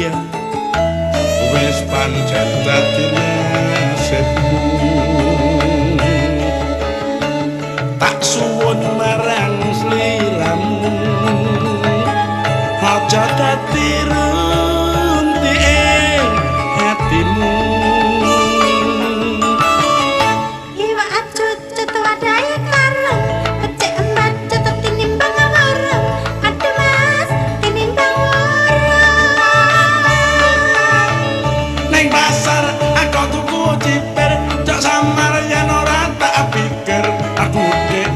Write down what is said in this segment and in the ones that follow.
ya wis pancen dadi nasibku tak suwun marang sliramu aja dadi runti ing hatimu iwa acut cetua daya karung becek embat cetet tinimbang warung aduh mas tinimbang warung ning pasar aku tuku ciper cok samar yen ora tak pikir aku dek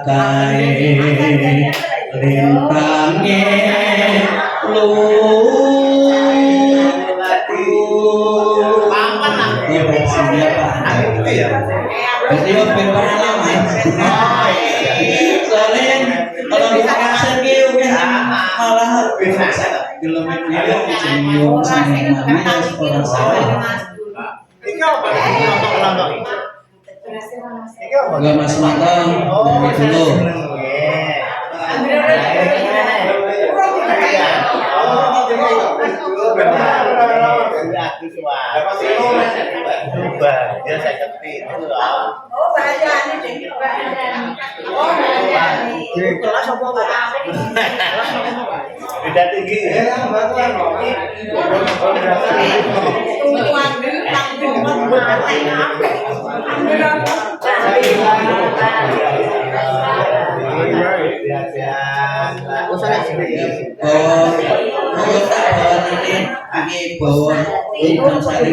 kae rintange lu Jadi pengalaman. Soalnya kalau di kasar gitu kan malah kilometer jeniung sama mana sekolah saya. Enggak Mas Matang dari dulu. Dia saya ketik itu Oh, bahayanya deh. kelas apa beda tinggi ini bawa ikan sari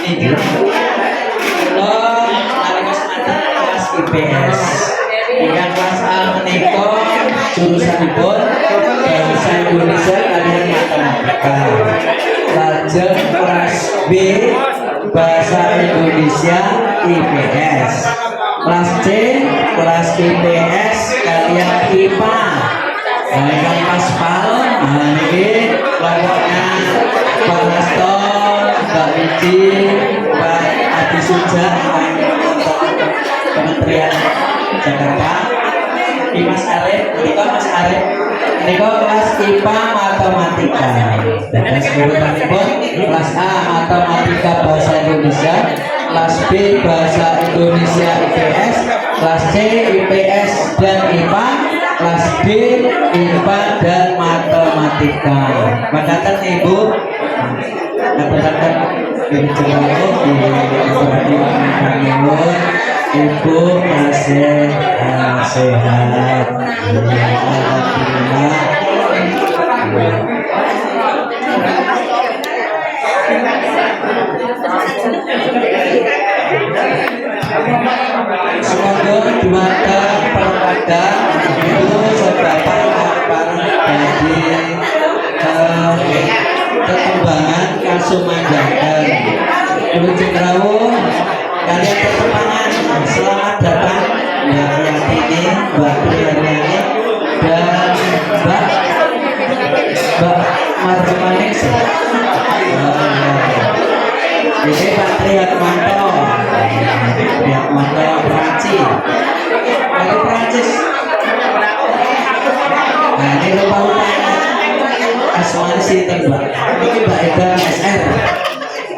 ini kelas IPS ikan kelas A menika jurusanipun bahasa Indonesia kalian matematika. Lajeng kelas B bahasa Indonesia IPS. Kelas C kelas IPS kalian IPA. Nah, yang pas palon, nah ini kelompoknya Pak Hasto, Mbak Widi, Pak Adi Suja, Kementerian Jakarta, Mas Arif, Mas Arif, ini kelas IPA Matematika. Dan seluruh kelas A Matematika Bahasa Indonesia, kelas B Bahasa Indonesia IPS, kelas C IPS dan IPA, kelas B IPA dan Matematika. Makatan Ibu, katakan Ibu masih sehat. Alhamdulillah. Semoga di mata perkada itu seberapa dari perkembangan Kasumanjatan. Ujung Rawu, kalian bersemangat. Selamat datang Mbak Yatini, Mbak Priyani, dan Mbak Marjumanis. Ini Pak Triatmanto, Perancis. Dari Perancis. Nah ini lupa asuransi terbang. Ini Mbak Eda SR.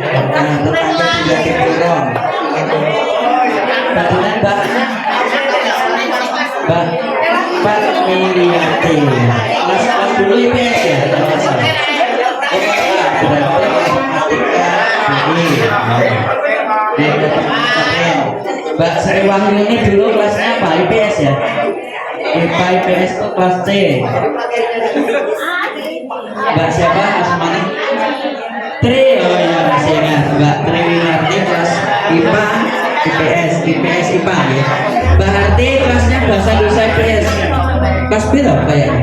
Nah tetangga juga di Puro. Badulan Mbak Miriati. Kelas dulu IPS ya. Mbak Sri Wahyu ini dulu kelasnya apa? IPS ya? IPA IPS itu kelas C. Mbak siapa Asmani? Tri, oh iya masih ingat. Mbak Tri Winarti kelas IPA IPS IPA ya. Mbak Harti kelasnya bahasa Indonesia IPS. Kelas B loh kayaknya.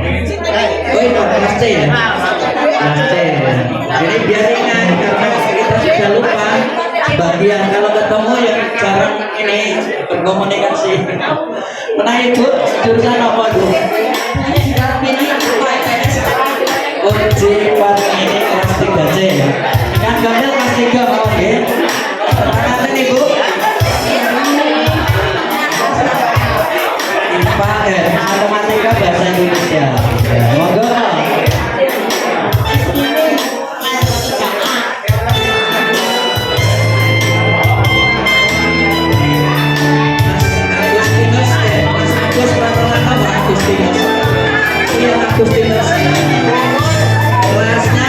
Oh itu kelas C ya? Kelas C ya. Jadi biar ingat karena kita sudah lupa. Bagi yang kalau ketemu yang jarang ini berkomunikasi. Pernah Ibu jurusan apa dulu? Uji Pak ini kelas 3C ya. Yang gambar kelas 3 mau ya? Perkenalkan Ibu. IPA ya, Matematika Bahasa Indonesia. Ya, monggo. Agustinus kelasnya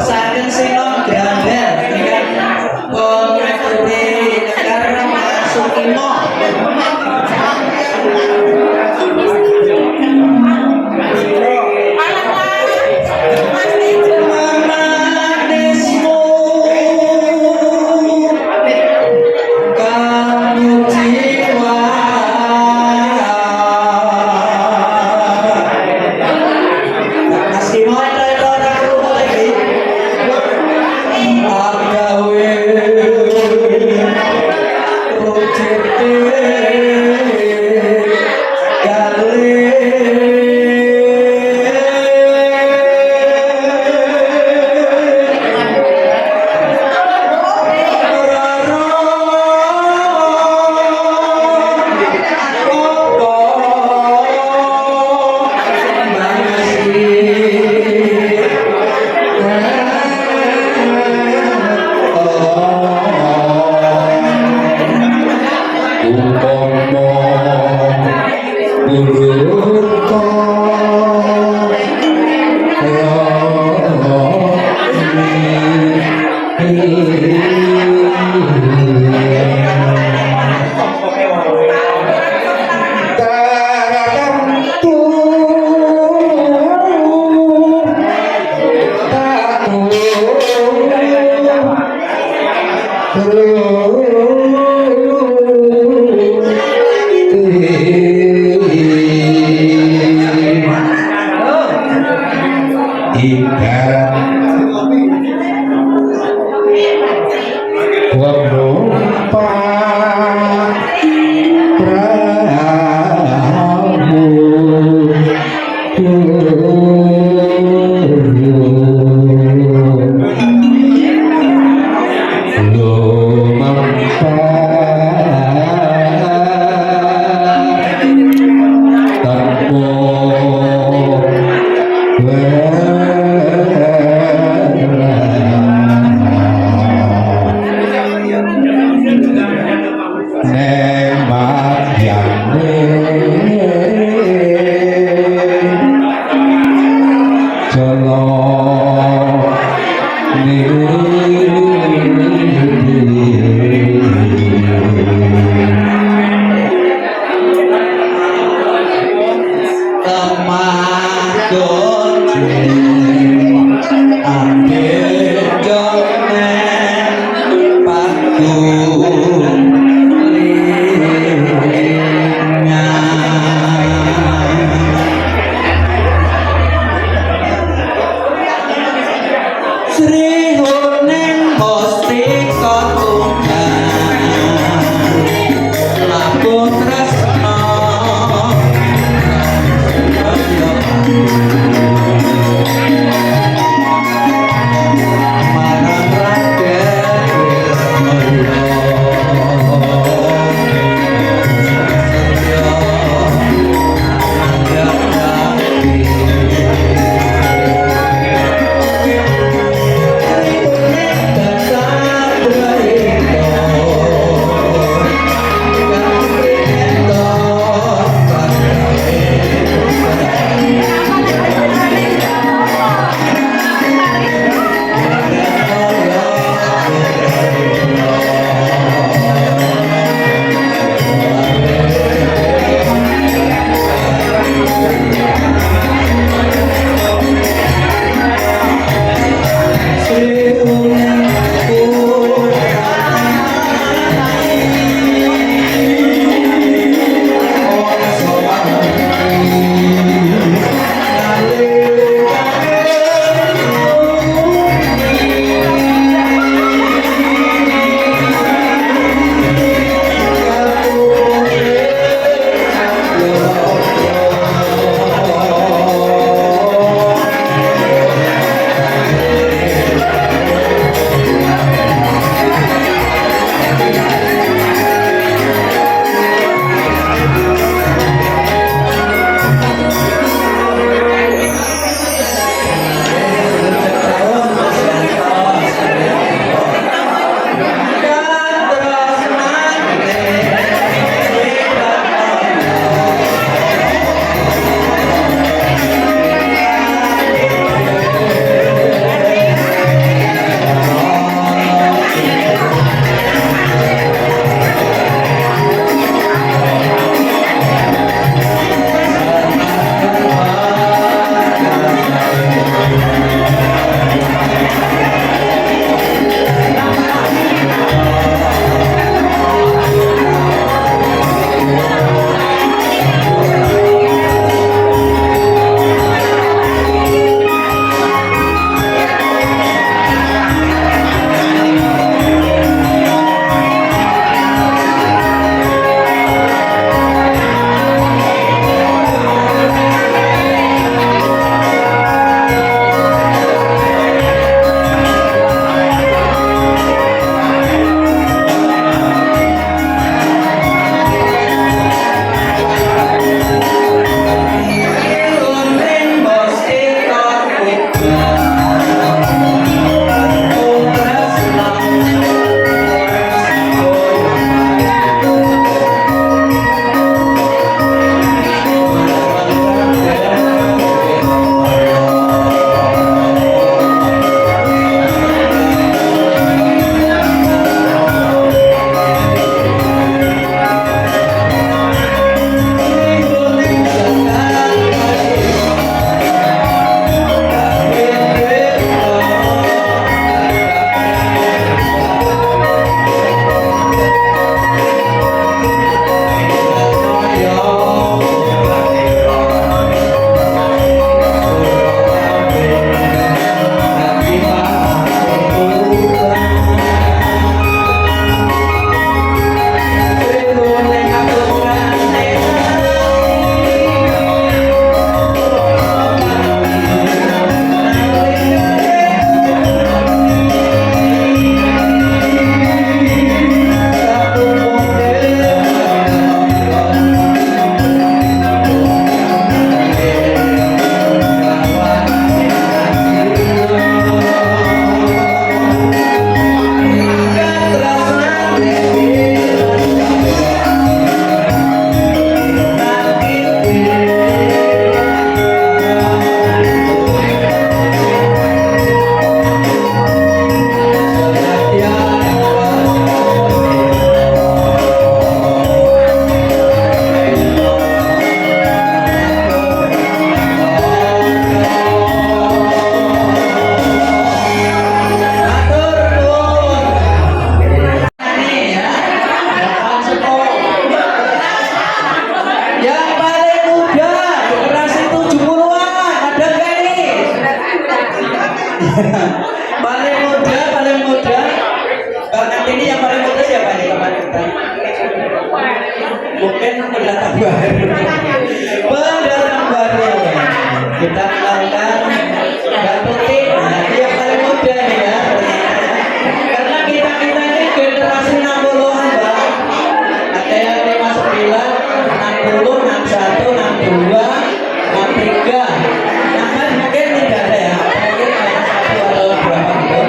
Saken sinom grandel ingkang pengabdi negara Sukimo. Manismu kamu jiwa Mas Kimo itu orang rumah lagi. Agawe rojete kali paling muda. Bahkan ini yang paling muda siapa nih teman kita? Mungkin pendatang baru. Pendatang baru. Kita kenalkan Mbak Tuti. Nah, ini yang paling muda nih ya. Karena kita ini generasi 60-an, Mbak. Ada yang 59, 60, 61, 62, 63. Nah, kan mungkin tidak ada ya. Mungkin hanya satu atau berapa gitu.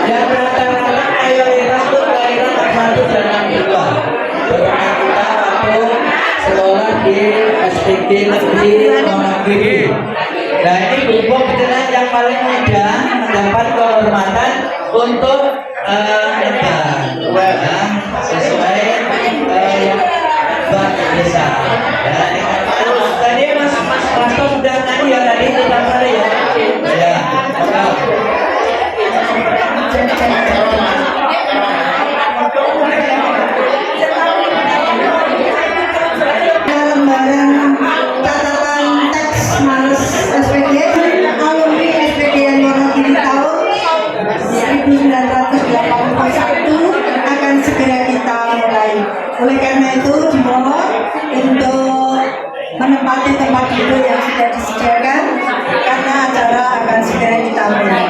Yang rata-rata mayoritas itu kelahiran 61 dan 62. Karena kita waktu sekolah di SPG Negeri Wonogiri. Nah, ini Bu betulan yang paling muda mendapat kehormatan untuk sesuai yang Mbak Desa. Tadi Mas Prasto sudah nyanyi ya tadi kita kali ya. Ya. Lembaran catatan teks Males SPG alumni SPDN Wonogiri tahun 1981 akan segera kita mulai. Oleh karena itu dimohon untuk menempati tempat duduk yang sudah disediakan karena acara akan segera kita mulai.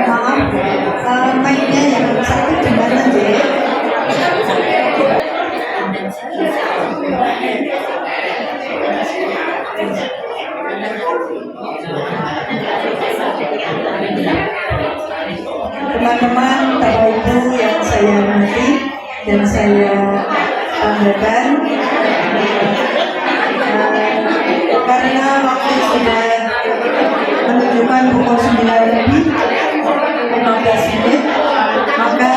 Maaf, mainnya yang satu gimana sih? Teman-teman, Bapak Ibu yang saya hormati dan saya banggakan, karena waktu sudah menunjukkan pukul 9 lebih 15 menit, maka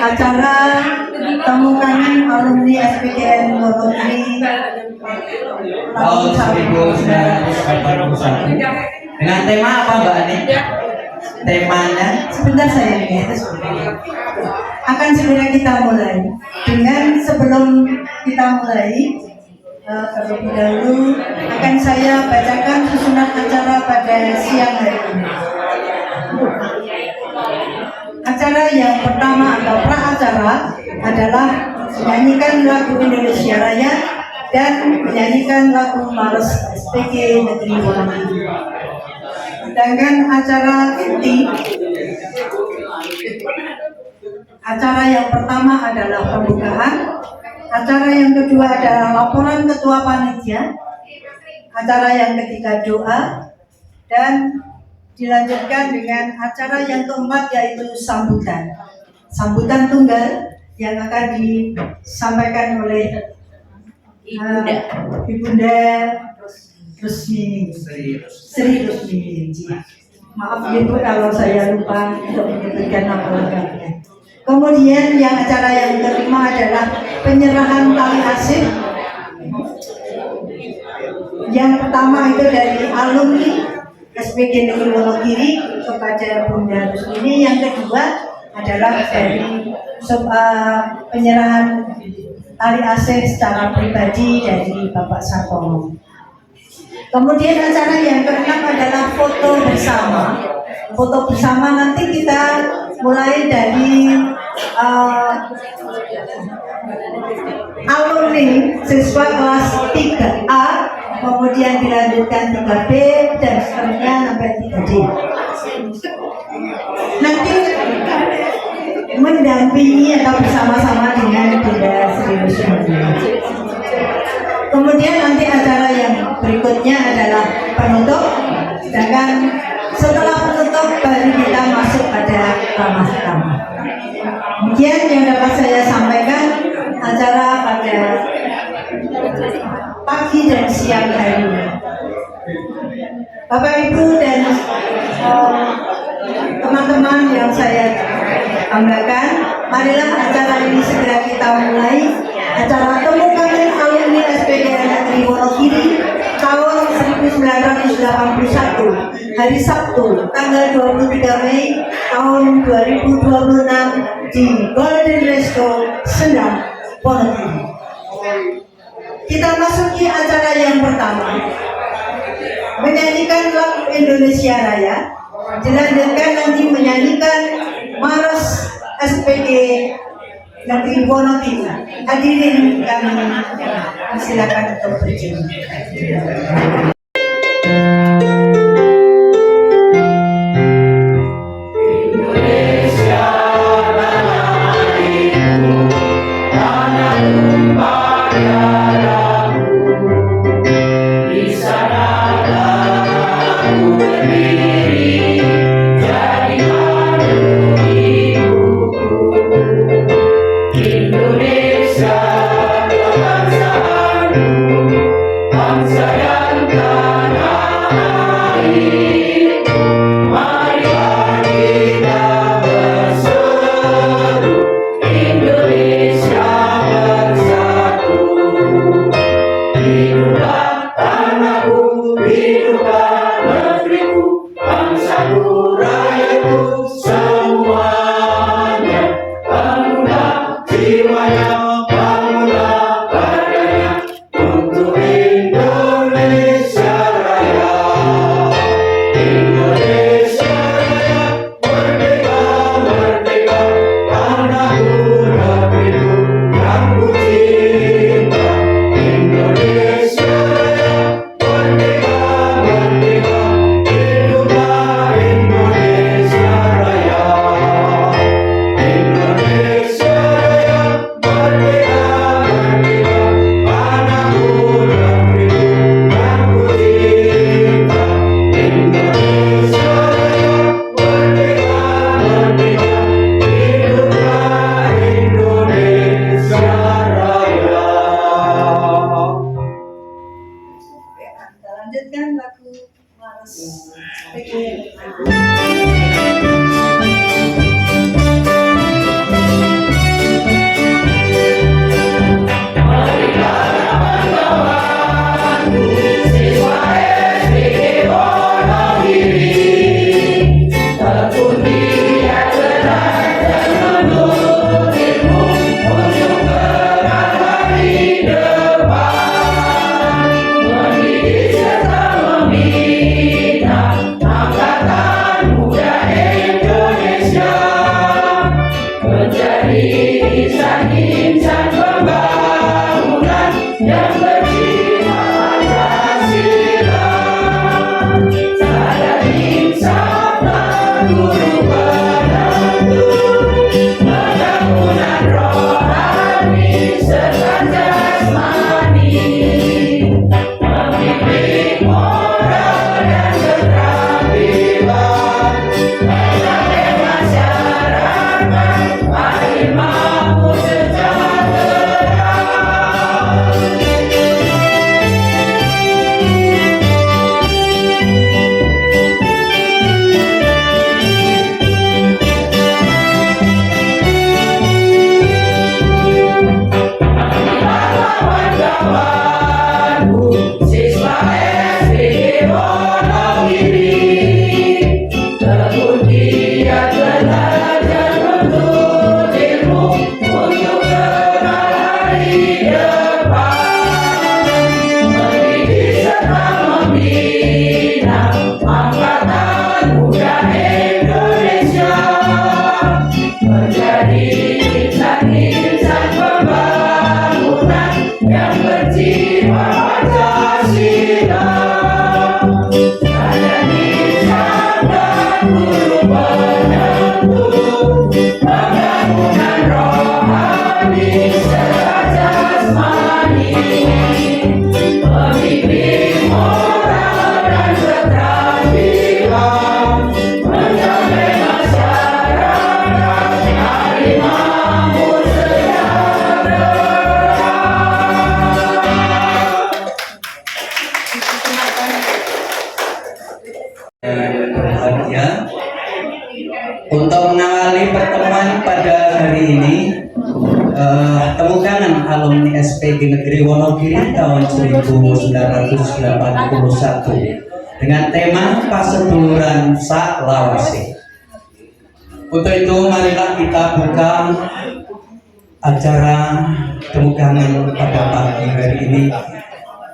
acara temu kami alumni SPDN Wonogiri Tahun 1981 dengan tema apa Mbak Ani? Temanya sebentar saya akan segera kita mulai. Dengan sebelum kita mulai, terlebih dahulu akan saya bacakan susunan acara pada siang hari ini. Acara yang pertama atau pra acara adalah menyanyikan lagu Indonesia Raya dan menyanyikan lagu Males SPG Negeri Wonogiri. Sedangkan acara inti, acara yang pertama adalah pembukaan, acara yang kedua adalah laporan ketua panitia, acara yang ketiga doa, dan dilanjutkan dengan acara yang keempat yaitu sambutan. Sambutan tunggal yang akan disampaikan oleh Ibunda Rusmini, Sri Rusmini. Maaf Ibu kalau saya lupa untuk menyebutkan nama lengkapnya. Kemudian yang acara yang kelima adalah penyerahan tali asih. Yang pertama itu dari alumni SPG Negeri Wonogiri kepada Bunda Rusmini. Yang kedua adalah dari penyerahan tali asih secara pribadi dari Bapak Sartono. Kemudian acara yang keenam adalah foto bersama. Foto bersama nanti kita mulai dari alumni siswa kelas 3A, kemudian dilanjutkan 3B dan seterusnya sampai 3D. Nanti mendampingi atau bersama-sama dengan Bunda Sri Rusmini. Kemudian nanti acara yang berikutnya adalah penutup, sedangkan setelah penutup baru kita masuk pada ramah-ramah. Demikian yang dapat saya sampaikan acara pada pagi dan siang hari ini. Bapak Ibu dan teman-teman yang saya banggakan, marilah acara ini segera kita kita mulai acara temu kangen alumni SPDN Negeri Wonogiri tahun 1981 hari Sabtu tanggal 23 Mei tahun 2026 di Golden Resto Sendang, Wonogiri. Kita masuki acara yang pertama, menyanyikan lagu Indonesia Raya, dilanjutkan nanti menyanyikan Maros SPD Negeri Wonogiri. Hadirin kami silakan untuk berjiwa. Temukangan alumni SPG Negeri Wonogiri tahun 1991 dengan tema Paseduluran Saklawase. Untuk itu marilah kita buka acara temukangan pada pagi hari ini.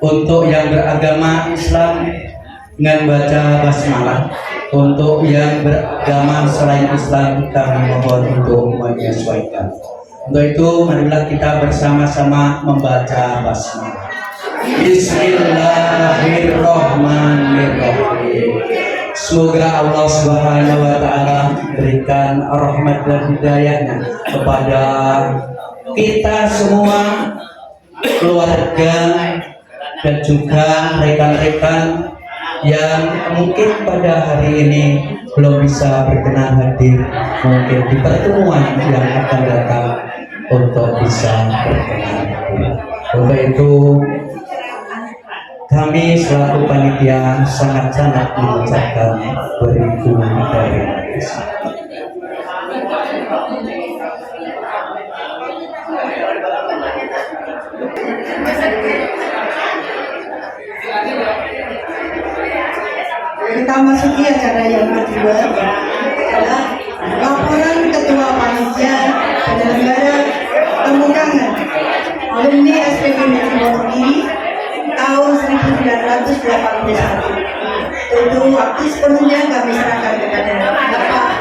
Untuk yang beragama Islam dengan baca basmalah. Untuk yang beragama selain Islam kami mohon untuk menyesuaikan. Untuk itu marilah kita bersama-sama membaca basmalah. Bismillahirrahmanirrahim. Semoga Allah Subhanahu wa taala berikan rahmat dan hidayahnya kepada kita semua, keluarga dan juga rekan-rekan yang mungkin pada hari ini belum bisa berkenan hadir, mungkin di pertemuan yang akan datang untuk bisa berkenan hadir. Untuk itu kami selaku panitia sangat-sangat mengucapkan beribu terima kasih. Kita masuki acara yang kedua adalah laporan Ketua Panitia Penyelenggara Temukangan Alumni SPG Negeri Wonogiri tahun 1981. Untuk waktu sepenuhnya kami serahkan kepada Bapak.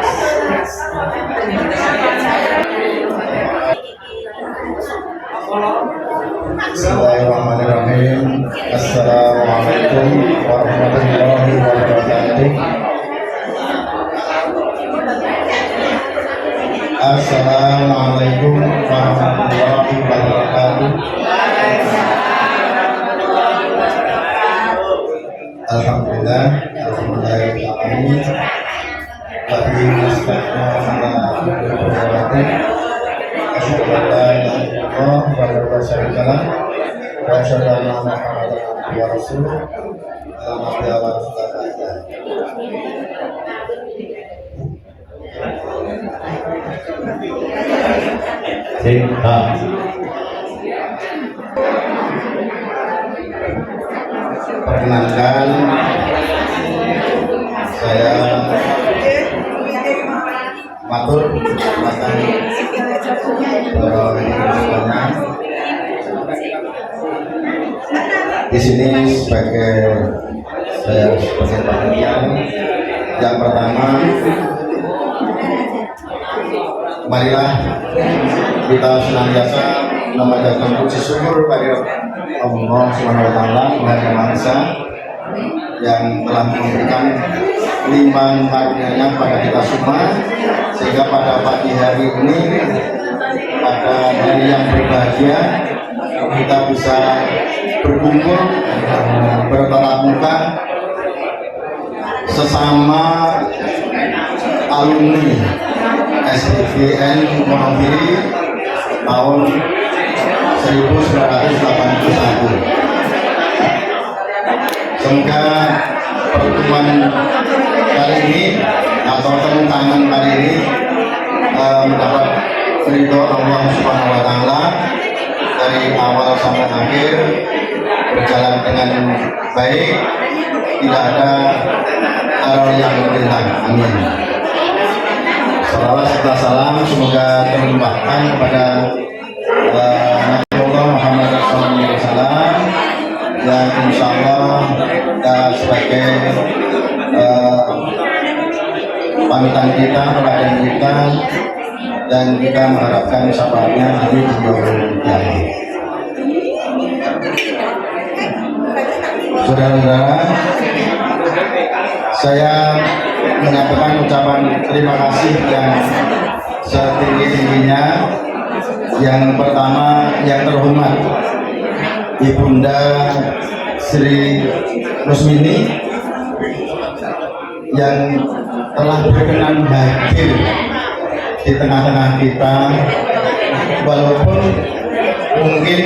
Bismillahirrahmanirrahim. Assalamualaikum warahmatullahi wabarakatuh. Assalamualaikum warahmatullahi wabarakatuh. Alhamdulillah, alhamdulillahirrahmanirrahim. Bagi naskahnya ala berhormati. Asyhadu an la ilaha illallah wa syarika lah wa asyhadu anna Muhammadan abduhu wa rasuluh. Selamat awal saja. Perkenalkan, saya matur akan di sini sebagai panitia. Yang pertama, marilah kita senantiasa memanjatkan puji syukur pada Allah Subhanahu wa taala Yang Maha Esa yang telah memberikan limpahan karunia-Nya pada kita semua, sehingga pada pagi hari ini, pada hari yang berbahagia, kita bisa berkumpul bertatap muka sesama alumni SPGN Wonogiri tahun 1981. Semoga pertemuan kali ini atau temukangan kali ini mendapat ridho Allah Subhanahu wa taala dari awal sampai akhir, berjalan dengan baik, tidak ada hal yang hilang. Amin. Salawat serta salam semoga terlimpahkan kepada Nabi Muhammad SAW, yang insya Allah sebagai panutan kita, teladan kita, dan kita mengharapkan syafaatnya di yaumil qiyamah. Saudara-saudara, saya menyampaikan ucapan terima kasih yang setinggi-tingginya. Yang pertama, yang terhormat Ibunda Sri Rusmini yang telah berkenan hadir di tengah-tengah kita, walaupun mungkin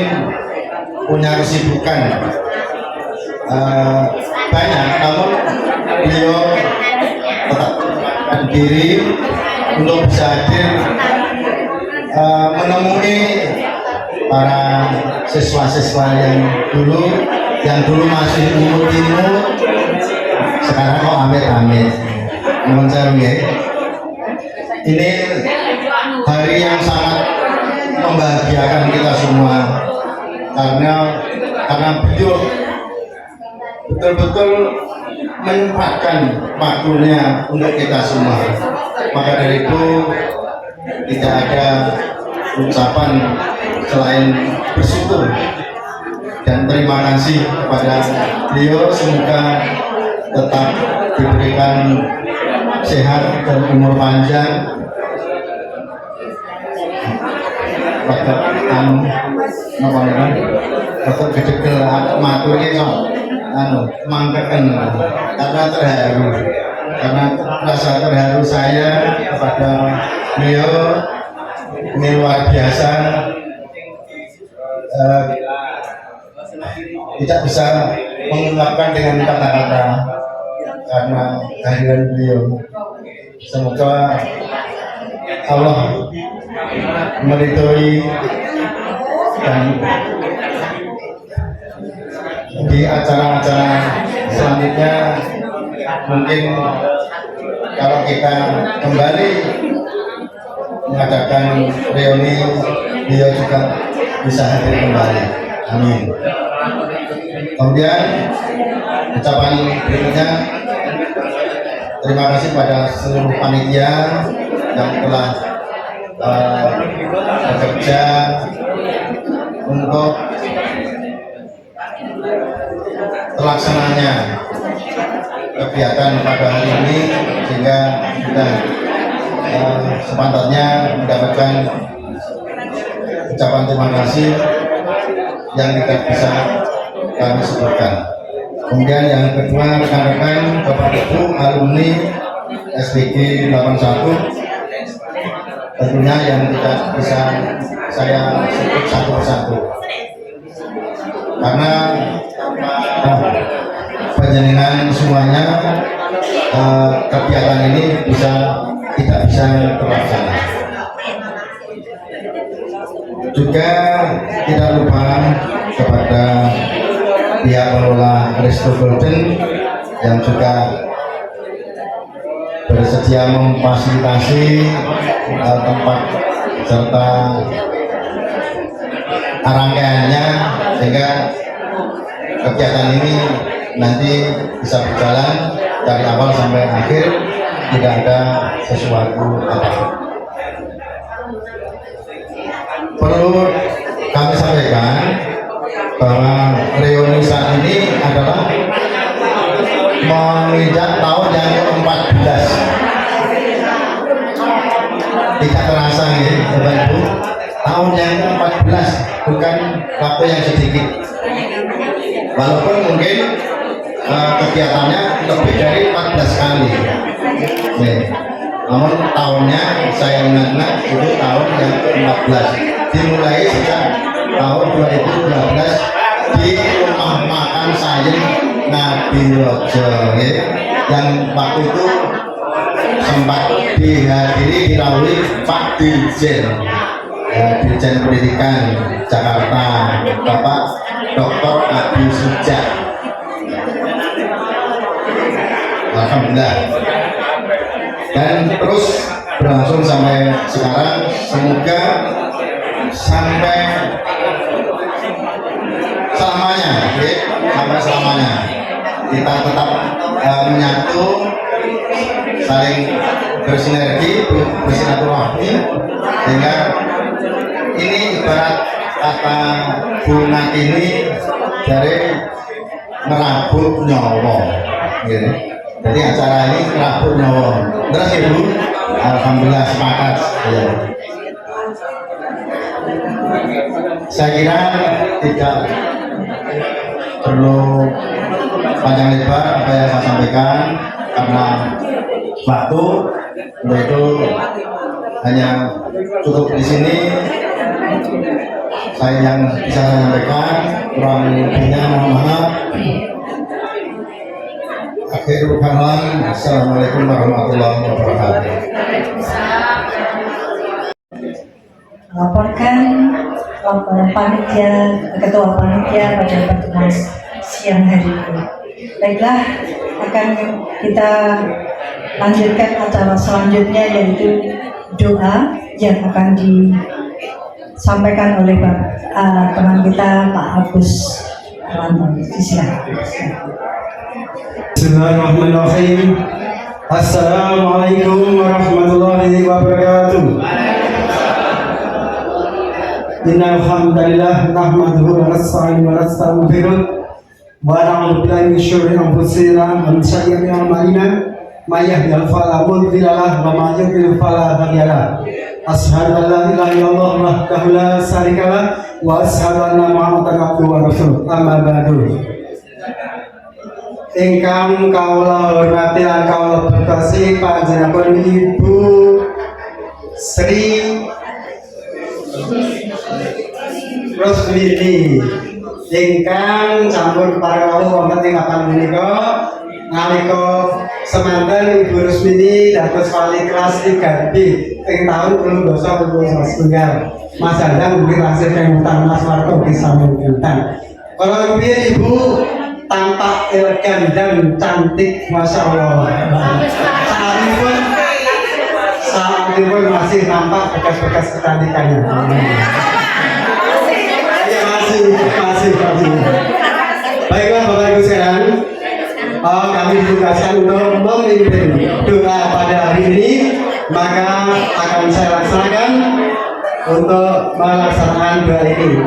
punya kesibukan banyak, namun beliau tetap berdiri untuk bisa hadir menemui para siswa-siswa yang dulu masih imut-imut, sekarang kok amit-amit. Mohon saya ya. Ini hari yang sangat membahagiakan kita semua karena beliau betul-betul menyempatkan waktunya untuk kita semua. Maka dari itu tidak ada ucapan selain bersyukur dan terima kasih kepada beliau. Semoga tetap diberikan sehat dan umur panjang. Waktu gede maturnya so, mangkeken karena terharu, karena rasa terharu saya kepada beliau ini luar biasa. Tidak bisa mengungkapkan dengan kata-kata karena kehadiran beliau. Semoga Allah meridhoi dan di acara-acara selanjutnya mungkin kalau kita kembali mengadakan reuni, beliau juga bisa hadir kembali. Amin. Kemudian ucapan berikutnya, terima kasih pada seluruh panitia yang telah bekerja untuk terlaksananya kegiatan pada hari ini, sehingga kita sepantasnya mendapatkan ucapan terima kasih yang tidak bisa kami sebutkan. Kemudian yang kedua, rekan-rekan Bapak Ibu alumni SPG 81, tentunya yang tidak bisa saya sebut satu persatu karena penjaringan semuanya, kegiatan ini tidak bisa terlaksana. Juga tidak lupa kepada pihak pengelola Resto Golden yang juga bersedia memfasilitasi tempat serta rangkaiannya, sehingga kegiatan ini nanti bisa berjalan dari awal sampai akhir, tidak ada sesuatu apapun. Perlu kami sampaikan bahwa reuni saat ini adalah menginjak tahun yang ke-14. Tidak terasa ya Bapak Ibu, tahun yang ke-14, bukan waktu yang sedikit. Walaupun mungkin kegiatannya lebih dari 14 kali. Namun tahunnya saya ingat-ingat itu tahun yang ke-14. Dimulai sejak tahun 2012 di rumah makan Sayeng Nabi Rojo, yang waktu itu sempat dihadiri dilalui Pak Dirjen, Dirjen Pendidikan Jakarta, Bapak Dr. Adi Sujak. Alhamdulillah. Dan terus berlangsung sampai sekarang. Semoga sampai selamanya, sampai selamanya kita tetap menyatu, saling bersinergi, bersilaturahmi, sehingga ini ibarat kata bunga ini dari merabuk nyawa. Jadi acara ini merabuk nyawa. Terus Ibu, alhamdulillah sepakat. Ya. Saya kira tidak perlu panjang lebar apa yang saya sampaikan karena waktu, itu hanya cukup di sini. Saya yang bisa saya sampaikan, kurang lebihnya mohon maaf. Akhirul kalam, assalamualaikum warahmatullahi wabarakatuh. Melaporkan panitia, ketua panitia pada pertemuan siang hari ini. Baiklah, akan kita lanjutkan acara selanjutnya, yaitu doa yang akan disampaikan oleh teman kita Pak Agus Rantau. Silakan. Bismillahirrahmanirrahim. Assalamualaikum warahmatullahi wabarakatuh. Innal hamdalillah nahmaduhu wa nasta'inuhu wa nastaghfiruh wa na'udzu billahi min syururi anfusina wa min sayyiati a'malina may yahdihillahu fala mudilla lahu wa may yudlil fala hadiya lahu. Asyhadu an la ilaha illallah wahdahu la syarika lahu wa asyhadu anna Muhammadan abduhu wa rasuluh. Amma ba'du. Ingkang kawula hormati lan kawula berkasi panjenenganipun Ibu Sri Rosmini ingkang sampun parawuh wonten ing papan menika nalika semanten Ibu Rosmini dados wali kelas 3B ing taun 2021. Mas Andang mungkin hasil kemutan Mas Marto bisa mengutang. Kalau kemudian Ibu tampak elegan dan cantik, masya Allah. Saat ini pun masih nampak bekas-bekas kecantikannya. Ya masih. Baiklah Bapak Ibu sekalian, kami ditugaskan untuk memimpin doa pada hari ini, maka akan saya laksanakan untuk melaksanakan doa ini.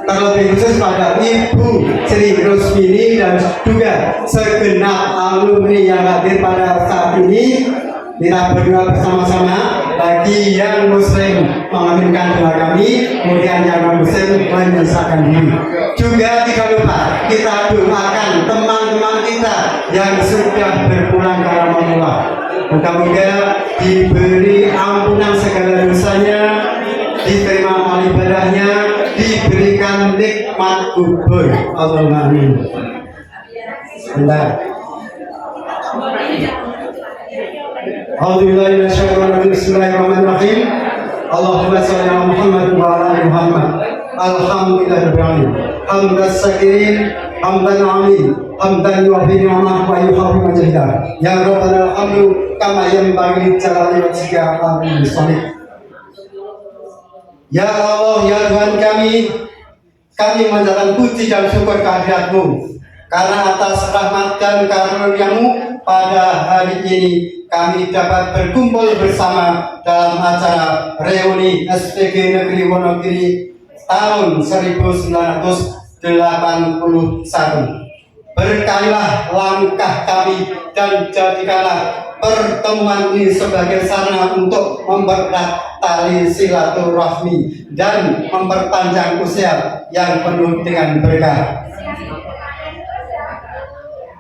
Terlebih khusus pada Ibu Sri Rosmini dan juga segenap alumni yang hadir pada saat ini, kita berdoa bersama-sama. Bagi yang muslim mengaminkan doa kami, kemudian yang non muslim menyelesaikan diri. Juga tidak lupa kita doakan teman-teman kita yang sudah berpulang ke Allah. Moga-moga diberi ampunan segala dosanya, diterima amal ibadahnya, diberikan nikmat kubur. Allahumma amin. Bismillah. Bismillahirrahmanirrahim. Allahumma shalli ala Muhammad wa ala ali Muhammad. Alhamdulillahirabbil alamin. Hamdan syakirin, hamdan amin, hamdan yuwafi ni'mah wa yuhafi majdah. Ya rabbana alhamdu kama yanbaghi jalali wajhika amin. Ya Allah, ya Tuhan kami menjadikan puji dan syukur kehadirat-Mu karena atas rahmat dan karunia-Mu pada hari ini kami dapat berkumpul bersama dalam acara reuni SPG Negeri Wonogiri tahun 1981. Berkahilah langkah kami dan jadikanlah pertemuan ini sebagai sarana untuk mempererat tali silaturahmi dan memperpanjang usia yang penuh dengan berkah.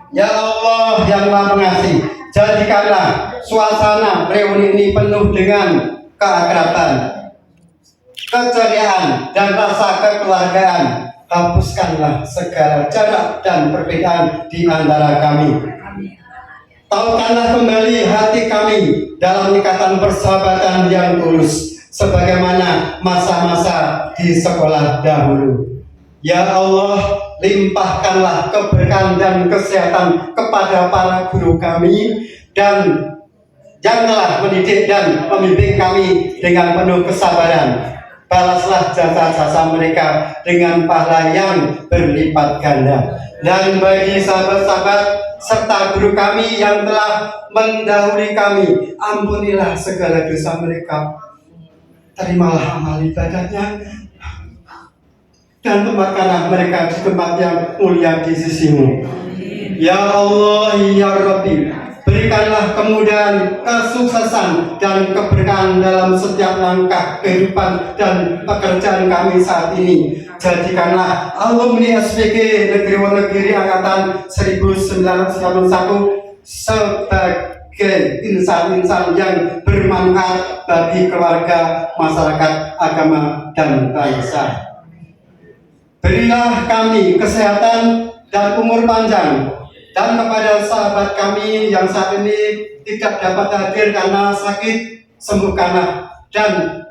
Ya Allah yang Maha Pengasih, jadikanlah suasana reuni ini penuh dengan keakraban, keceriaan, dan rasa kekeluargaan. Hapuskanlah segala jarak dan perbedaan di antara kami. Taukanlah kembali hati kami dalam ikatan persahabatan yang tulus, sebagaimana masa-masa di sekolah dahulu. Ya Allah, limpahkanlah keberkahan dan kesehatan kepada para guru kami dan yang telah mendidik dan membimbing kami dengan penuh kesabaran. Balaslah jasa-jasa mereka dengan pahala yang berlipat ganda. Dan bagi sahabat-sahabat serta guru kami yang telah mendahului kami, ampunilah segala dosa mereka. Terimalah amal ibadahnya dan tempatkanlah mereka di tempat yang mulia di sisi-Mu. Ya Allah, ya Rabbi, berikanlah kemudahan, kesuksesan, dan keberkahan dalam setiap langkah kehidupan dan pekerjaan kami saat ini. Jadikanlah alumni SPG Negeri Wonogiri Angkatan 1991 sebagai insan-insan yang bermanfaat bagi keluarga, masyarakat, agama, dan bangsa. Berilah kami kesehatan dan umur panjang. Dan kepada sahabat kami yang saat ini tidak dapat hadir karena sakit, sembuhkanlah. Dan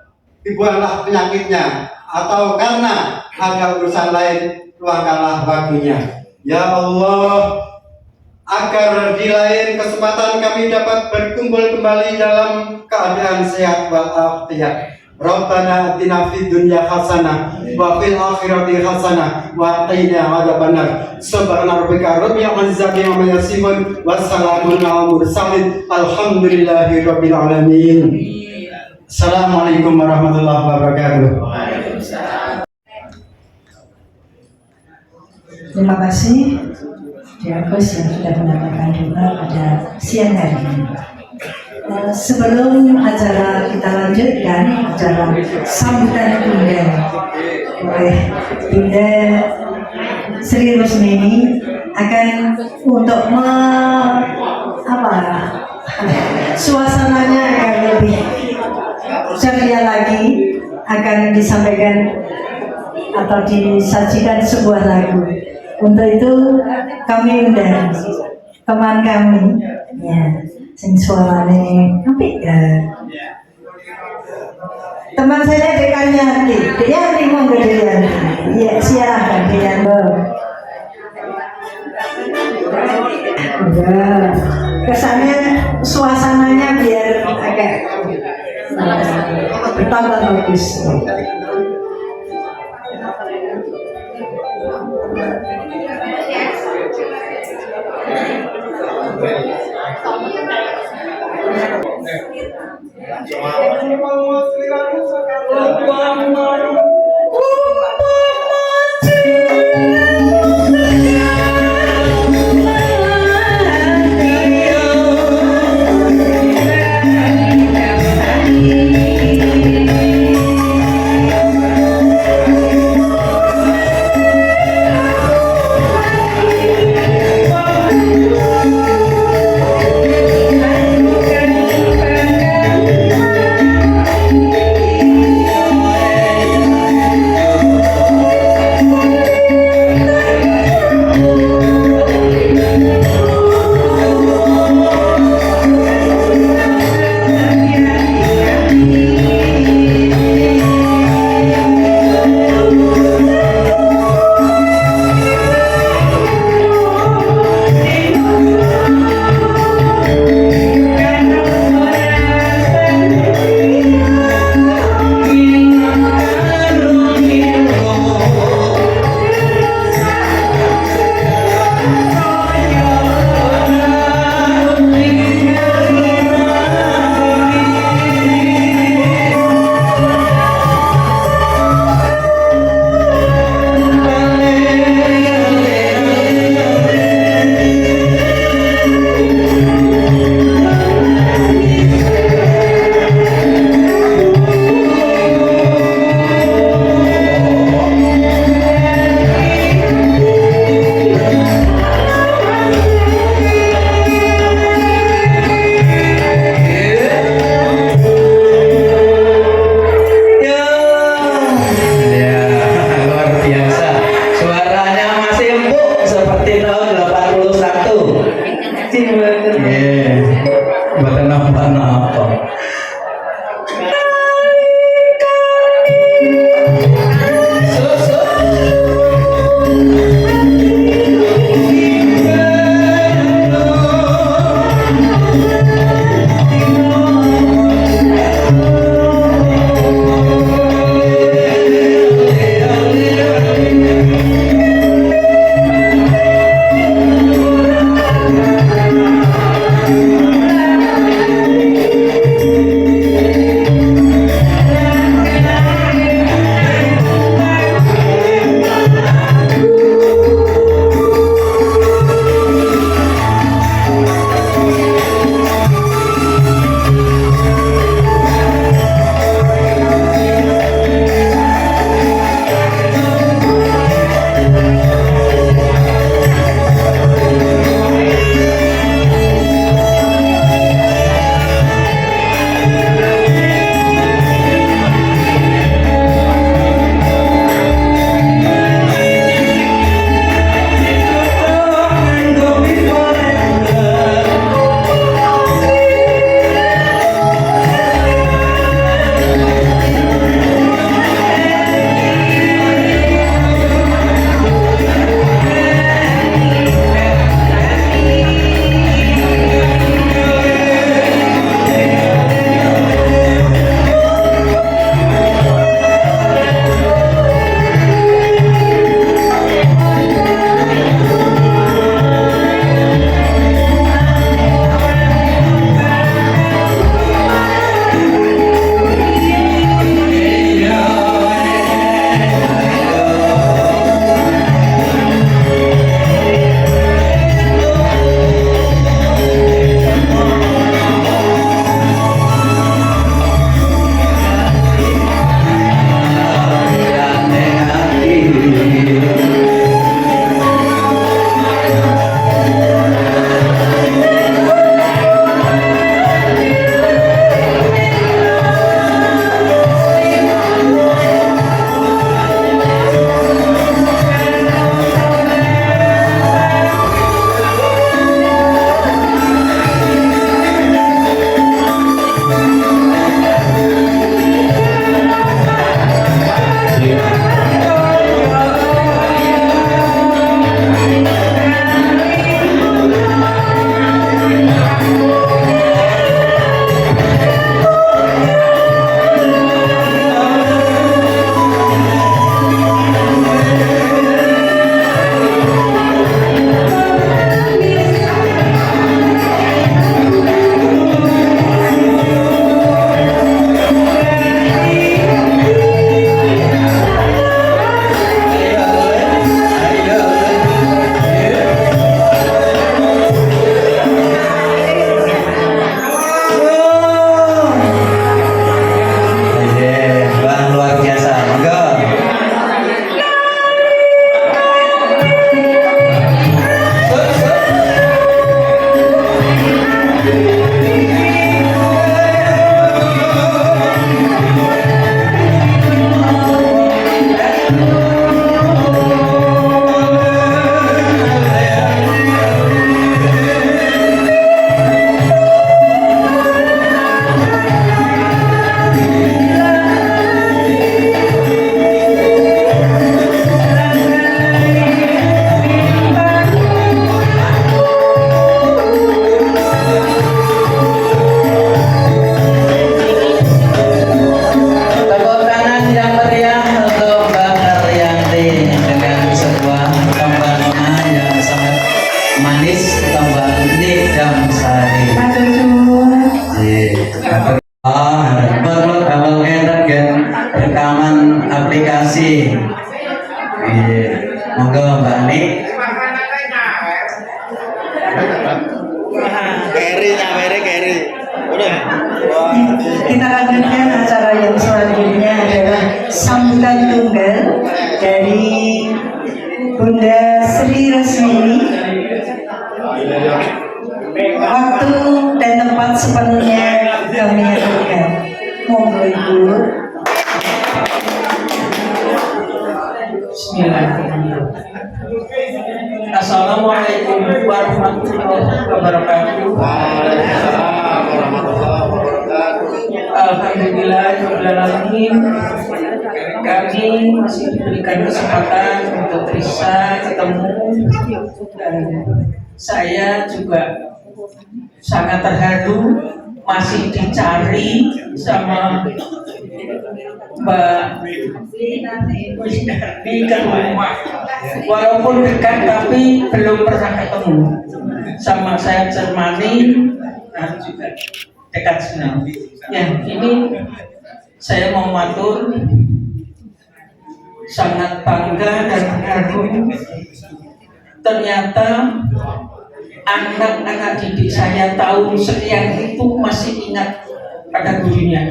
dibuanglah penyakitnya, atau karena ada urusan lain, luangkanlah waktunya. Ya Allah, agar di lain kesempatan kami dapat berkumpul kembali dalam keadaan sehat walafiat. Rabbana atina fid dunya hasanah wa fil akhirati hasanah wa qina adzabannar. Subhana rabbika rabbil izzati amma yasifun wa salamun alal mursalin alhamdulillahi rabbil alamin. Assalamualaikum warahmatullahi wabarakatuh. Terima kasih Diakos yang sudah menyampaikan doa pada siang hari ini. Sebelum acara kita lanjutkan, acara sambutan Bunda oleh Bunda Sri Rusmini akan untuk suasananya akan lebih ceria lagi, akan disampaikan atau disajikan sebuah lagu. Untuk itu kami undang teman kami, ya, sing suarane apik ya. Teman saya Deyanti monggo Deyanti. Iya, silakan Deyanti. Ya, kesannya suasananya biar agak bertambah bagus. Thank you. rekaman aplikasi. Iya, monggo Mbak Ani. Keri. Udah. Kita lanjutkan acara yang selanjutnya adalah sambutan tunggal dari Bunda Sri Resmini. Waktu dan tempat sepenuhnya kami aturkan. Monggo Ibu. Bismillahirrahmanirrahim. Assalamualaikum warahmatullahi wabarakatuh. Waalaikumsalam warahmatullahi wabarakatuh. Alhamdulillahirrahmanirrahim. Kami masih diberikan kesempatan untuk bisa ketemu, dan saya juga sangat terharu masih dicari sama Mbak Wisnardi ke rumah, walaupun dekat tapi belum pernah ketemu. Sama saya cermati, nah juga dekat senang. Ya, ini saya mau matur, sangat bangga dan kagum. Ternyata anak-anak didik saya tahun sekian itu masih ingat pada gurunya.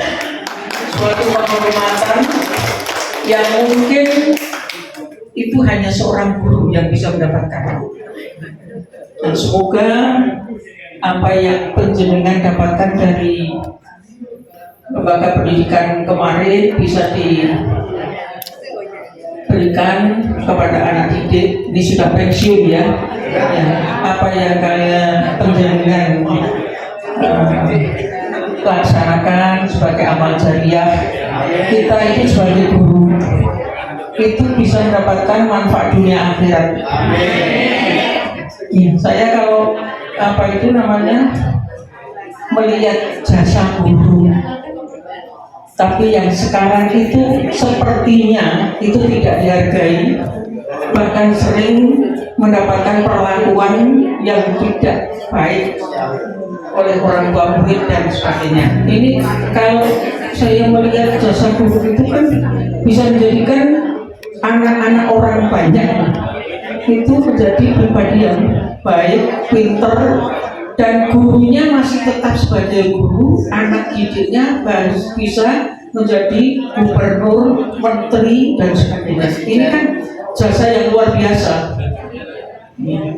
Suatu penghormatan yang mungkin itu hanya seorang guru yang bisa mendapatkan. Dan semoga apa yang penjenengan dapatkan dari lembaga pendidikan kemarin bisa diberikan kepada anak didik. Ini sudah pensiun ya. Apa yang kalian penjenengan laksanakan sebagai amal jariah, kita ini sebagai guru itu bisa mendapatkan manfaat dunia akhirat. Ya, saya kalau apa itu namanya melihat jasa guru, tapi yang sekarang itu sepertinya itu tidak dihargai, bahkan sering mendapatkan perlakuan yang tidak baik oleh orang tua murid dan sebagainya. Ini kalau saya melihat jasa guru itu kan bisa menjadikan anak-anak orang banyak itu menjadi pribadi yang baik, pinter, dan gurunya masih tetap sebagai guru, anak didiknya bisa menjadi gubernur, menteri, dan sebagainya. Ini kan jasa yang luar biasa.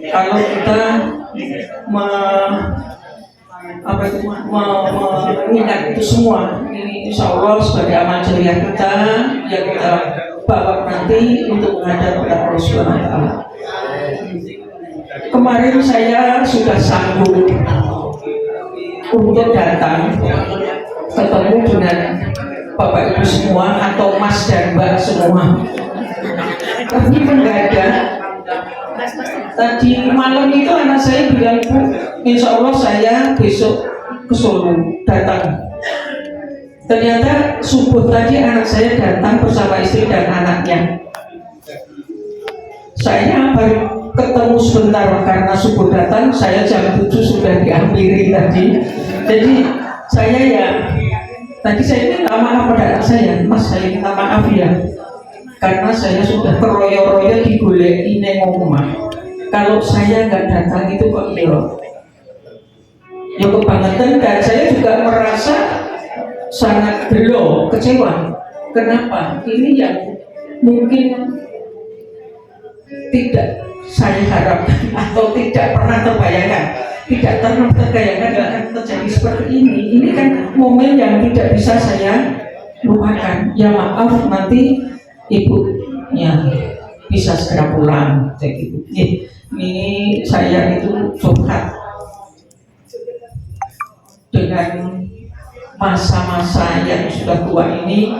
Kalau kita mengingat itu semua, ini insya Allah sebagai amal jariah kita yang kita bawa nanti untuk menghadap kepada Allah Subhanahu wa Ta'ala. Kemarin saya sudah sanggup untuk datang ketemu dengan Bapak Ibu semua atau Mas dan Mbak semua, tapi mendadak tadi malam itu anak saya bilang, Bu, insya Allah saya besok ke Solo datang. Ternyata subuh tadi anak saya datang bersama istri dan anaknya. Saya baru ketemu sebentar karena subuh datang, saya jam 7 sudah dihampiri tadi. Jadi saya tadi saya minta maaf pada anak saya, Mas, saya minta maaf ya, karena saya sudah keroyo-royo digoleki neng omah. Kalau saya nggak datang itu kok ya kebangetan, dan saya juga merasa sangat kecewa. Kenapa? Ini yang mungkin tidak saya harapkan atau tidak pernah terbayangkan akan terjadi seperti ini. Ini kan momen yang tidak bisa saya lupakan. Ya maaf, nanti ibunya bisa segera pulang. Gitu. Ini saya itu curhat dengan masa-masa yang sudah tua ini.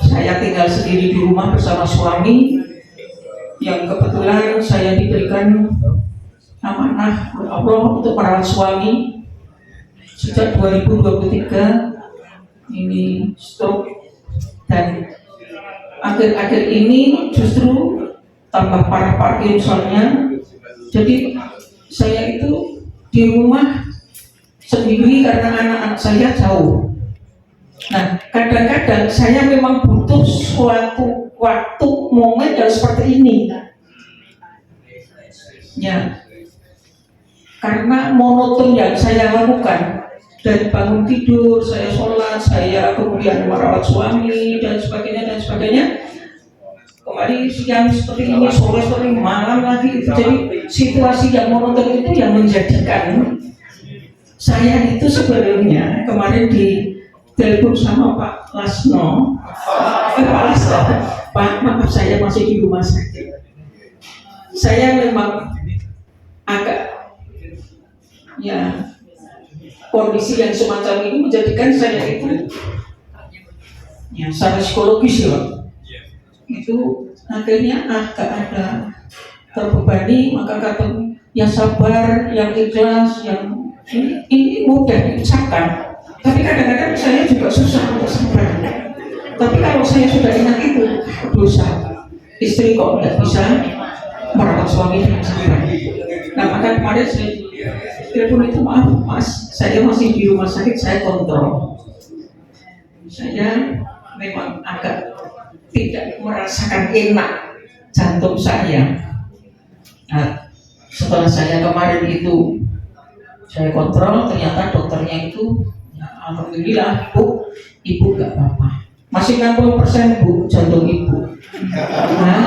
Saya tinggal sendiri di rumah bersama suami, yang kebetulan saya diberikan amanah oleh Allah untuk merawat suami sejak 2023 ini stroke, dan akhir-akhir ini justru tambah parah Parkinsonnya. Jadi saya itu di rumah sendiri karena anak-anak saya jauh. Nah, kadang-kadang saya memang butuh suatu waktu momen yang seperti ini ya, karena monoton yang saya lakukan dari bangun tidur, saya sholat, saya kemudian merawat suami dan sebagainya. Kemarin siang seperti ini, sore seperti ini, malam lagi. Jadi situasi yang monoton itu yang menjadikan saya itu sebenarnya kemarin di telepon sama Pak Lasno, Pak maaf saya masih di rumah sakit. Saya memang agak ya kondisi yang semacam ini menjadikan saya itu ya secara psikologis ya itu akhirnya agak ada terbebani, maka kata yang sabar, yang ikhlas, yang ini mudah diucapkan, tapi kadang-kadang saya juga susah untuk sabar. Tapi kalau saya sudah ingat itu dosa, istri kok tidak bisa merawat suami dengan sabar. Nah maka kemarin saya telepon itu, maaf mas, saya masih di rumah sakit, saya kontrol. Saya memang agak tidak merasakan enak jantung saya. Nah, setelah saya kemarin itu saya kontrol, ternyata dokternya itu ya, alhamdulillah bu, ibu gak apa-apa, masih 60% bu jantung ibu. Nah,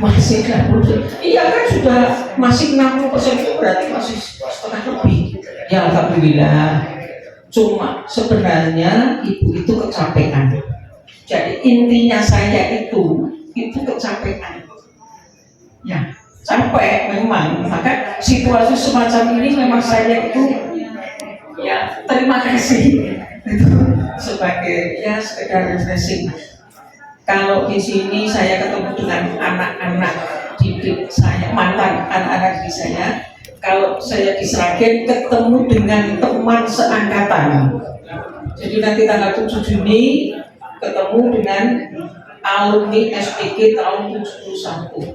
masih 60%, iya kan sudah masih 60% itu berarti masih setengah lebih. Ya alhamdulillah. Cuma sebenarnya ibu itu kecapean. Jadi intinya saya itu kecapean. Ya, capek memang. Maka situasi semacam ini memang saya itu ya terima kasih itu sebagai ya sekedar refreshing. Kalau di sini saya ketemu dengan anak-anak didik saya, mantan anak-anak didik saya. Kalau saya di Sragen ketemu dengan teman seangkatan. Jadi nanti tanggal 7 Juni ketemu dengan alumni SPG tahun 71.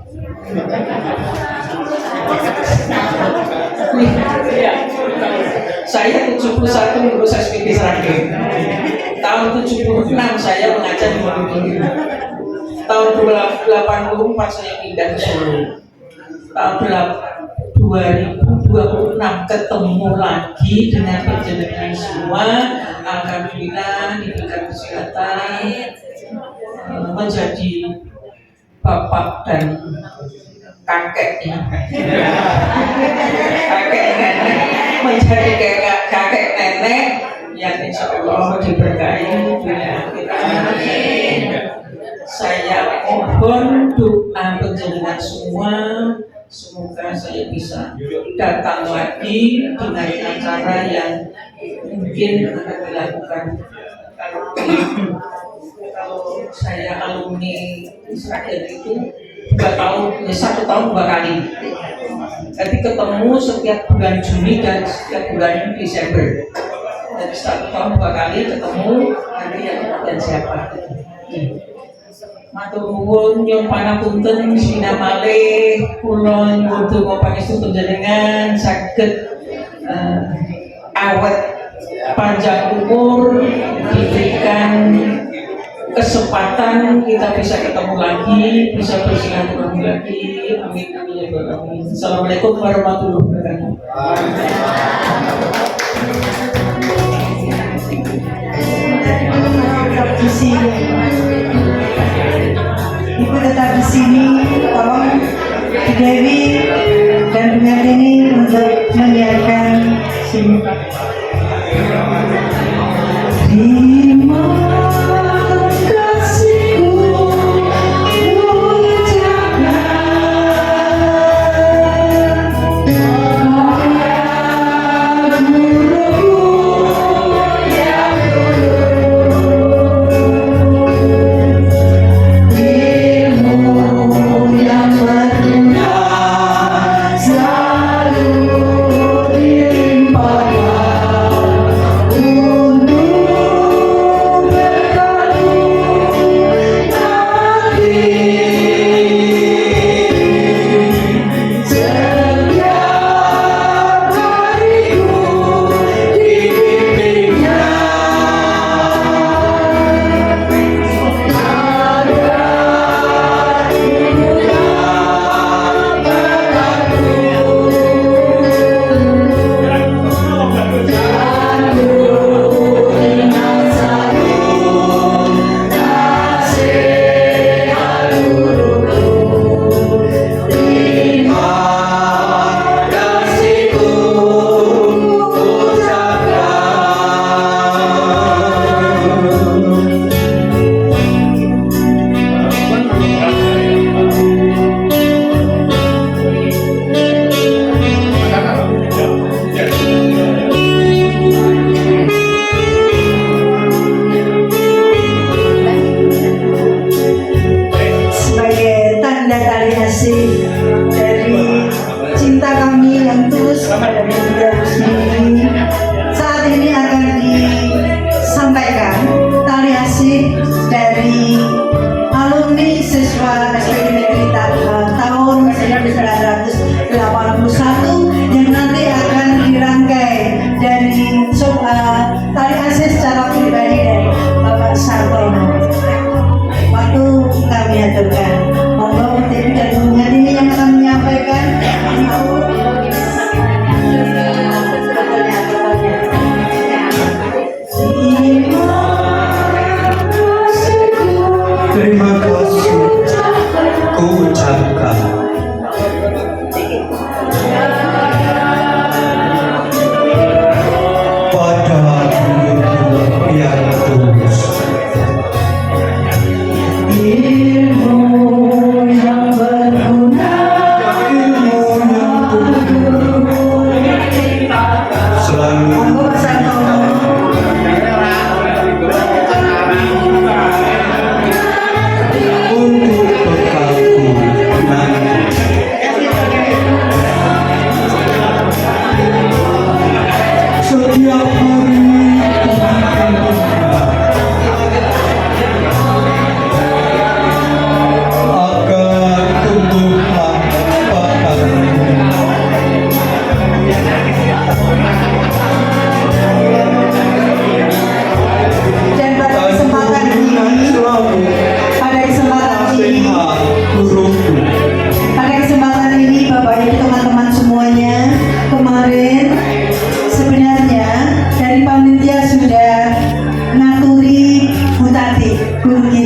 Saya 71 lulus SPG Sragen. Tahun 76 saya mengajar di Wonogiri. Tahun 84 saya pindah ke Solo. Tahun 2026 ketemu lagi dengan penjenengan semua. Alhamdulillah diberikan kesehatan, menjadi bapak dan kakek ya. Kakek nenek menjadi kakek nenek yang insya Allah diberkahi dunia akhirat. Saya mohon doa penjenengan semua, semoga saya bisa datang lagi dengan acara yang mungkin akan dilakukan. Kalau saya alumni Sragen itu 1 tahun 2 kali. Jadi ketemu setiap bulan Juni dan setiap bulan Desember. Jadi 1 tahun 2 kali ketemu, nanti yang siapa? Matur nuwun nyuwun pangapunten sina malih kula nyuwun donga pangestu panjenengan saged awet panjang umur, diberikan kesempatan kita bisa ketemu lagi, bisa bersilaturahmi lagi. Amin amin ya rabbal alamin. Assalamualaikum warahmatullahi wabarakatuh. Ibu tetap di sini, tolong Dewi dan dengan ini untuk menyiarkan sini. Terima kasihku ucapkan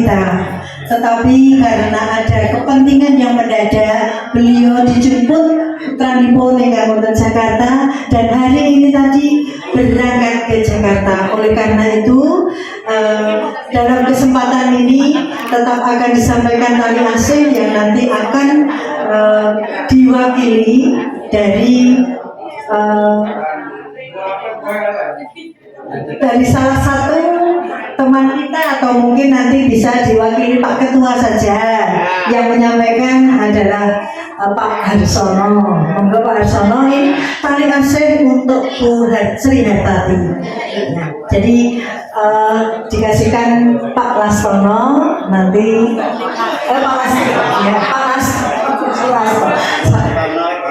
kita. Tetapi karena ada kepentingan yang mendadak, beliau dijemput transport ke Jakarta dan hari ini tadi berangkat ke Jakarta. Oleh karena itu dalam kesempatan ini tetap akan disampaikan tali asih yang nanti akan diwakili dari salah satu teman kita atau mungkin nanti bisa diwakili Pak Ketua saja. Yang menyampaikan adalah Pak Harsono. Monggo Pak Harsono, ini tali asih untuk Bu Sri Hartati. Nah, jadi dikasihkan Pak Lastono nanti Pak Las, ya Pak Las,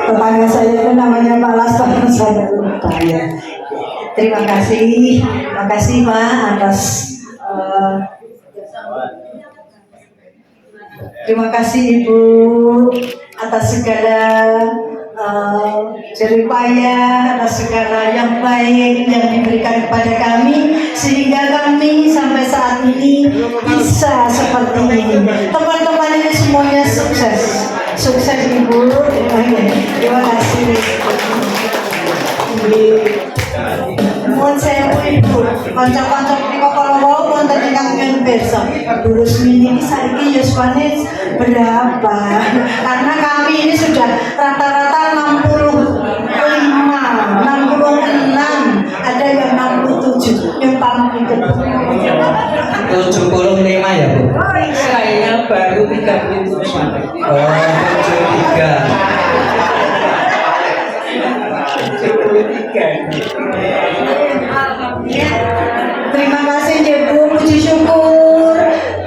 tetangga saya itu namanya Pak Lastono, saya lupa ya. Terima kasih Pak atas terima kasih Ibu atas segala jeripaya, atas segala yang baik yang diberikan kepada kami sehingga kami sampai saat ini bisa seperti ini. Teman-teman ini semuanya sukses Ibu. Terima kasih. Mohon sewu Ibu, kanca-kanca menika kala wau wonten ingkang ngen pirsa. Bu Rusmini ini saiki yuswane berapa? Karena kami ini sudah rata-rata 65, 66, ada yang 67, yang paling pinter. 75 ya Bu? Saya baru 35. Oh, 73. Terima kasih ya Bu, puji syukur.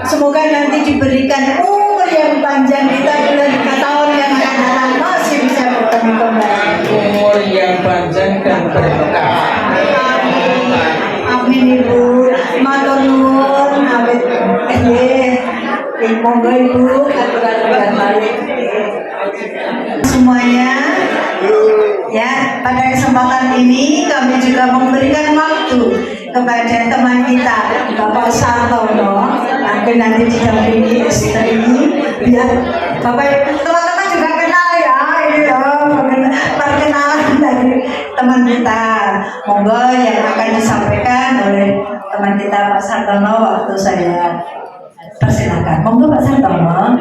Semoga nanti diberikan umur yang panjang, kita 3 tahun yang akan datang masih bisa bertemu kembali. Umur yang panjang dan berkah. Amin Ibu. Matur nuwun awit monggo Ibu aturan balik. Semuanya ya, pada kesempatan ini kami juga memberikan waktu kepada teman kita Bapak Sartono agar nanti didampingi istri biar Bapak teman-teman juga kenal ya, ini perkenalan dari teman kita. Monggo yang akan disampaikan oleh teman kita Pak Sartono waktu saya persilakan. Monggo Pak Sartono.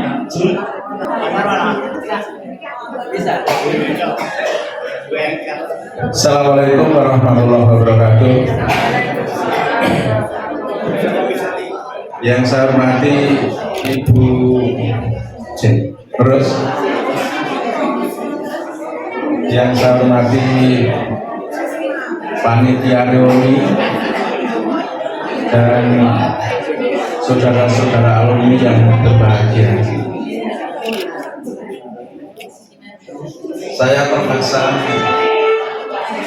Assalamualaikum warahmatullahi wabarakatuh. Yang saya hormati Ibu Jen, terus yang saya hormati panitia reuni dan saudara-saudara alumni yang berbahagia. Saya terpaksa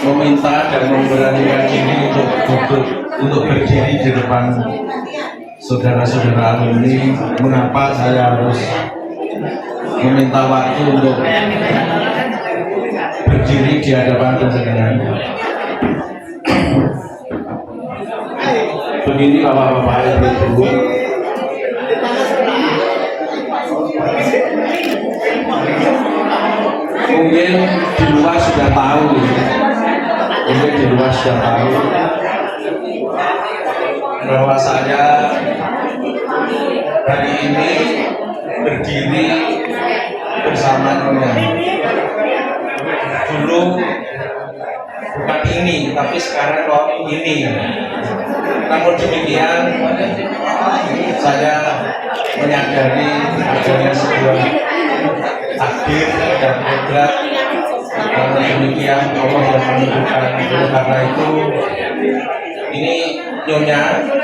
meminta dan memberanikan diri untuk berdiri di depan saudara-saudara alumni. Mengapa saya harus meminta waktu untuk berdiri di hadapan panjenengan? Begini Bapak-bapak, Ibu-ibu, mungkin di luar sudah tahu, bahwa saya hari ini berdiri bersama Nyonya. Dulu bukan ini, tapi sekarang kok ini. Namun demikian, saya menyadari adanya sebuah takdir dan kodrat. Namun demikian Allah yang menentukan. Karena itu ini Nyonya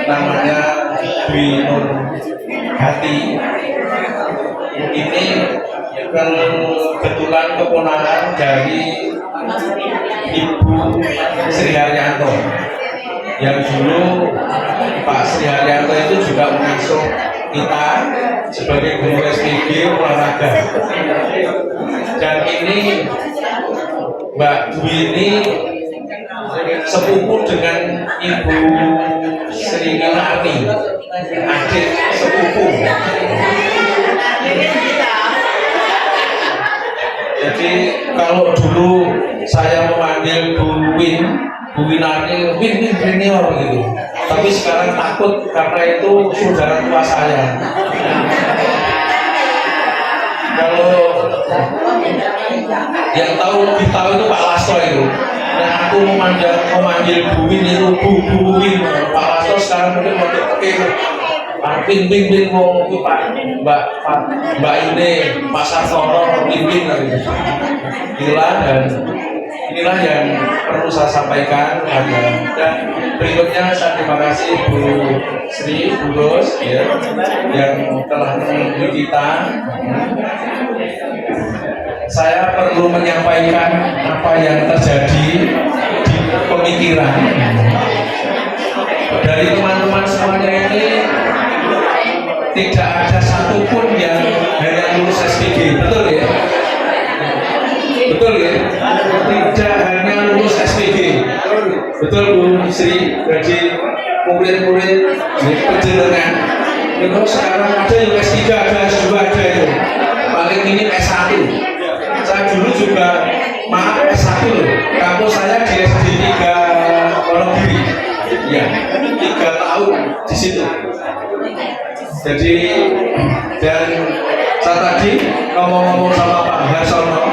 namanya Dwi Nur Hati. Ini kebetulan keponakan dari Ibu Sri Haryanto, yang dulu Pak Sri Haryanto itu juga mengasuh kita sebagai guru SPG olahraga. Dan ini Mbak Dwi ini sepupu dengan Ibu Sri Milani, adik sepupu. kalau dulu saya memanggil Bu Winani, Win senior gitu. Tapi sekarang takut karena itu saudara tua saya. Kalau yang tahu lebih tahu itu Pak Lasto itu. Nah aku memanggil Bu Win itu Bu Win. Pak Lasto sekarang mungkin mau Pak Pin mau Pak Mbak ini Pasar Soro Pin inilah yang perlu saya sampaikan. Dan berikutnya saya terima kasih Bu Sri, Bu Ros ya, yang telah mengunjungi kita. Saya perlu menyampaikan apa yang terjadi di pemikiran dari teman-teman semuanya ini. Tidak ada satupun yang hanya lulus SPG, betul ya? Betul ya? Tidak hanya lulus SPG, betul Bu Sri. Jadi murid-murid penjenengan itu sekarang ada yang S3, ada S2, ada itu paling minim S1. Saya dulu juga maaf S1 loh. Kampus saya di SD 3 Wonogiri, ya 3 tahun di situ. Jadi dan saya tadi ngomong-ngomong sama Pak Harsono,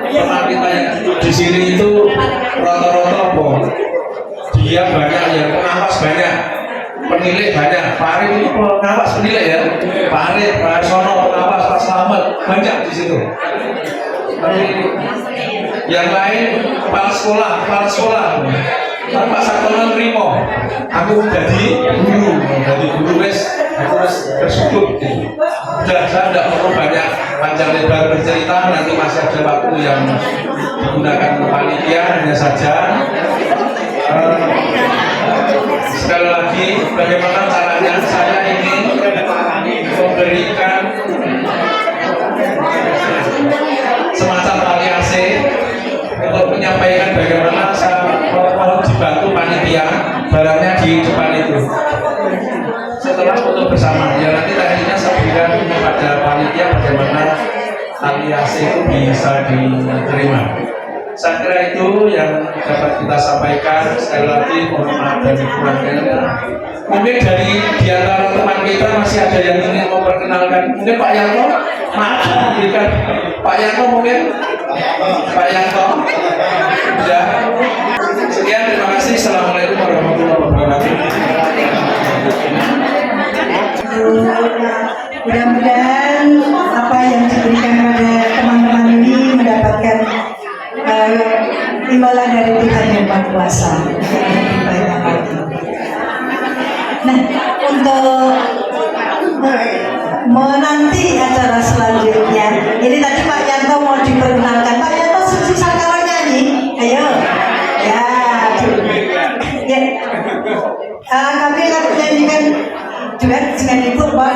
teman kita yang duduk di sini itu rata-rata apa? Dia banyak yang pengawas banyak, penilai banyak. Pak Arif itu pengawas penilai ya. Pak Arif, Pak Harsono pengawas, Pak Slamet banyak di situ. Tapi yang lain kepala sekolah. Tapi Pak Sartono terima, aku jadi guru wes bersyukur. Sudah, saya tidak perlu banyak panjang lebar bercerita, nanti masih ada waktu yang digunakan panitia. Hanya saja sekali lagi, bagaimana caranya saya ingin memberikan semacam aliansi untuk menyampaikan bagaimana saya mohon dibantu panitia barangnya di depan itu. Setelah foto bersama, ya nanti akhirnya saya berikan kepada panitia bagaimana aliansi itu bisa diterima. Saya kira itu yang dapat kita sampaikan. Sekali lagi mohon maaf dan kurangnya. Mungkin dari antara teman kita masih ada yang ingin memperkenalkan. Mungkin Pak Yanto, maaf berikan Pak Yanto mungkin. Pak Yanto, ya. Sekian, terima kasih. Assalamualaikum warahmatullahi wabarakatuh. Mudah-mudahan apa yang diberikan pada teman-teman ini mendapatkan imbalan dari Tuhan yang Maha Kuasa. Lebih banyak lagi. Nah, untuk menanti acara selanjutnya, ini tadi Pak Yanto mau diperkenalkan. Pak Yanto susah kalau nyanyi, ayo. Ya, ya. Kami akan menyanyikan juga dengan Ibu Pak.